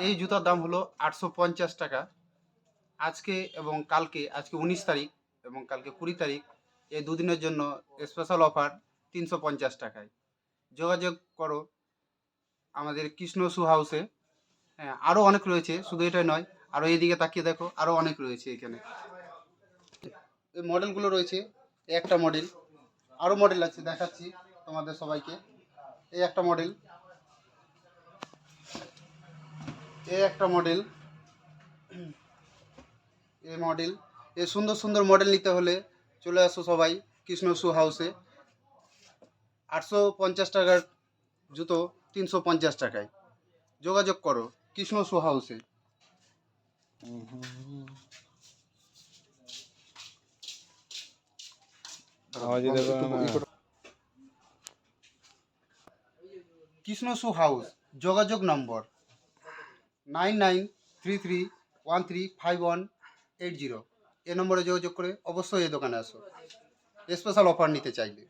এই জুতার দাম হলো 850 টাকা। আজকে এবং কালকে, আজকে 19 তারিখ এবং কালকে 20 তারিখ, এই দুদিনের জন্য স্পেশাল অফার 350 টাকায়। যোগাযোগ করো আমাদের কৃষ্ণ শু হাউসে। হ্যাঁ, আরও অনেক রয়েছে, শুধু এটাই নয়, আরও এইদিকে তাকিয়ে দেখো, আরও অনেক রয়েছে এখানে। এই মডেলগুলো রয়েছে, এই একটা মডেল, আরও মডেল আছে, দেখাচ্ছি তোমাদের সবাইকে। এই একটা মডেল, এই একটা মডেল, এই মডেল। এই সুন্দর সুন্দর মডেল নিতে হলে চলে আসো সবাই কৃষ্ণ শু হাউসে। 850 টাকার জুতো 350 টাকায়। যোগাযোগ করো কৃষ্ণ শু হাউসে। কৃষ্ণ শু হাউস, যোগাযোগ নম্বর 9933135180। এই নম্বরে যোগাযোগ করে অবশ্যই এই দোকানে আসো স্পেশাল অফার নিতে চাইলে।